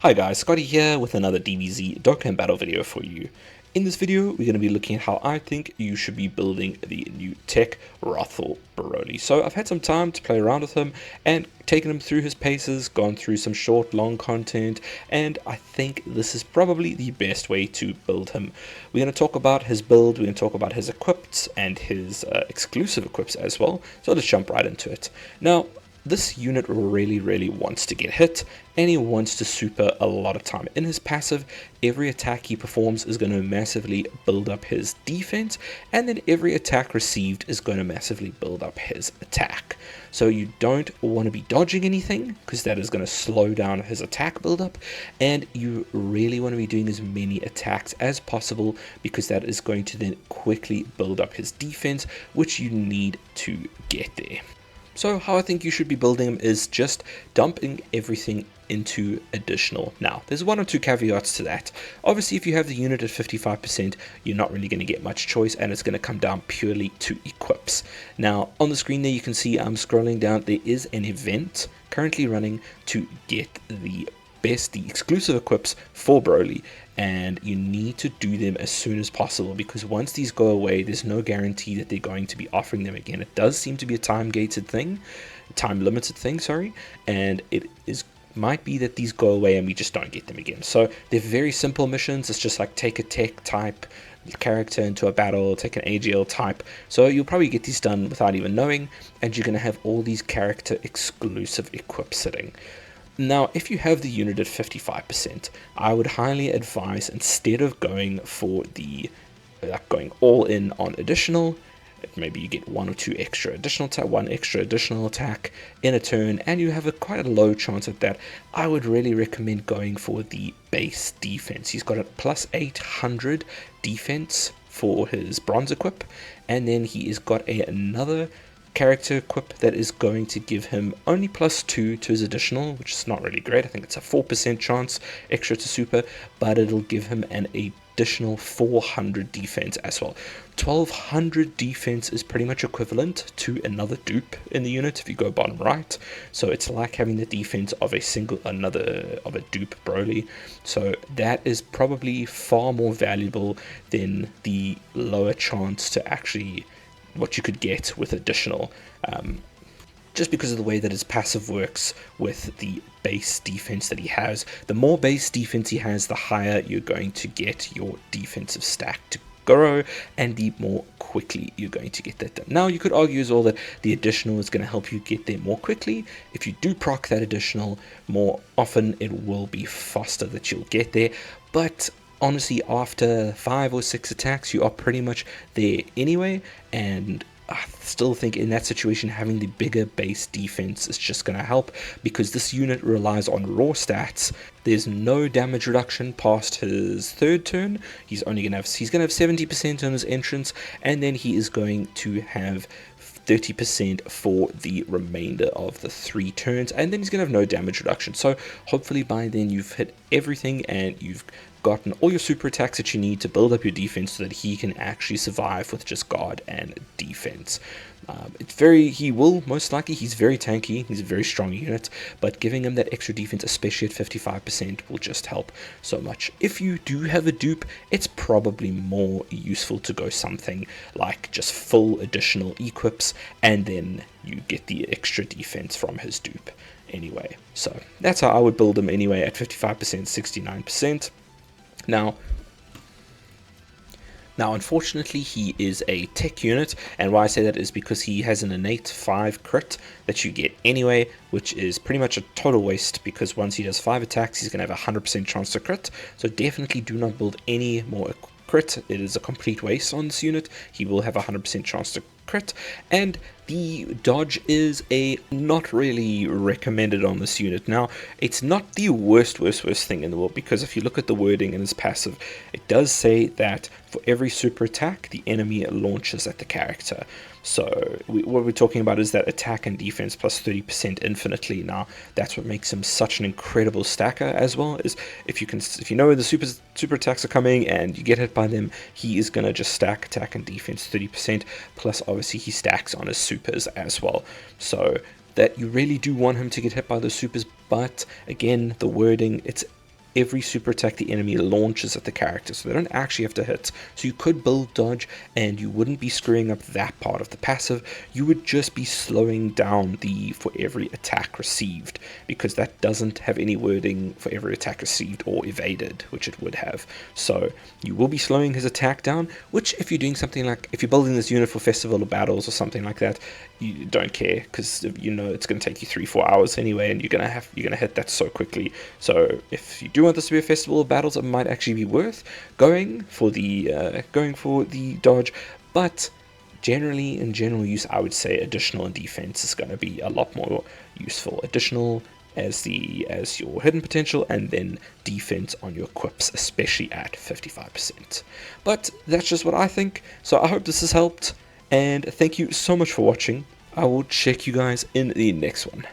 Hi guys, Scotty here with another DBZ Dokkan battle video for you. In this video, we're going to be looking at how I think you should be building the new Teq Wrathful Broly. So I've had some time to play around with him and taken him through his paces, gone through some short, long content, and I think this is probably the best way to build him. We're going to talk about his build, we're going to talk about his equips and his exclusive equips as well. So let's jump right into it. Now, this unit really wants to get hit, and he wants to super a lot of time. In his passive, every attack he performs is going to massively build up his defense, and then every attack received is going to massively build up his attack. So you don't want to be dodging anything, because that is going to slow down his attack buildup, and you really want to be doing as many attacks as possible, because that is going to then quickly build up his defense, which you need to get there. So how I think you should be building him is just dumping everything into additional. Now, there's one or two caveats to that. Obviously, if you have the unit at 55%, you're not really going to get much choice, and it's going to come down purely to equips. Now, on the screen there, you can see I'm scrolling down. There is an event currently running to get the exclusive equips for Broly, and you need to do them as soon as possible, because once these go away, there's no guarantee that they're going to be offering them again. It does seem to be a time limited thing, sorry, and it might be that these go away and we just don't get them again. So they're very simple missions. It's just like take a Teq type character into a battle, take an AGL type. So you'll probably get these done without even knowing, and you're going to have all these character exclusive equips sitting. Now, if you have the unit at 55%, I would highly advise, instead of going for the going all in on additional, maybe you get one extra additional attack in a turn, and you have quite a low chance of that. I would really recommend going for the base defense. He's got a plus 800 defense for his bronze equip, and then he has got another character equip that is going to give him only +2 to his additional, which is not really great. I think it's a 4% chance extra to super, but it'll give him an additional 400 defense as well. 1200 defense is pretty much equivalent to another dupe in the unit if you go bottom right. So it's like having the defense of a dupe Broly. So that is probably far more valuable than the lower chance to actually what you could get with additional, just because of the way that his passive works with the base defense that he has. The more base defense he has, the higher you're going to get your defensive stack to grow, and the more quickly you're going to get that done. Now, you could argue as well that the additional is going to help you get there more quickly. If you do proc that additional more often, it will be faster that you'll get there, but honestly, after 5 or 6 attacks, you are pretty much there anyway, and I still think in that situation having the bigger base defense is just going to help, because this unit relies on raw stats. There's no damage reduction past his third turn. He's going to have 70% on his entrance, and then he is going to have 30% for the remainder of the 3 turns, and then he's going to have no damage reduction. So hopefully by then you've hit everything and you've gotten all your super attacks that you need to build up your defense so that he can actually survive with just guard and defense. He will most likely, he's very tanky, he's a very strong unit, but giving him that extra defense, especially at 55%, will just help so much. If you do have a dupe, it's probably more useful to go something like just full additional equips, and then you get the extra defense from his dupe anyway. So that's how I would build him anyway, at 55%, 69%. Now, unfortunately, he is a Teq unit, and why I say that is because he has an innate 5 crit that you get anyway, which is pretty much a total waste, because once he does 5 attacks, he's going to have a 100% chance to crit. So definitely do not build any more crit. It is a complete waste on this unit. He will have a 100% chance to crit, and the dodge is not really recommended on this unit. Now, it's not the worst thing in the world, because if you look at the wording in his passive, it does say that for every super attack, the enemy launches at the character. So what we're talking about is that attack and defense plus 30% infinitely. Now, that's what makes him such an incredible stacker as well, is if you know where the super attacks are coming and you get hit by them, he is going to just stack attack and defense 30%, plus obviously he stacks on his supers as well. So that you really do want him to get hit by those supers, but again, the wording, it's every super attack the enemy launches at the character, so they don't actually have to hit. So you could build dodge and you wouldn't be screwing up that part of the passive. You would just be slowing down the for every attack received, because that doesn't have any wording for every attack received or evaded, which it would have. So you will be slowing his attack down, which if you're doing something like, if you're building this unit for festival or battles or something like that, you don't care, because you know it's going to take you 3-4 hours anyway, and you're going to hit that so quickly. So if you do want this to be a festival of battles, it might actually be worth going for the dodge. But generally, in general use, I would say additional and defense is going to be a lot more useful. Additional as your hidden potential, and then defense on your quips, especially at 55%. But that's just what I think. So I hope this has helped, and thank you so much for watching. I will check you guys in the next one.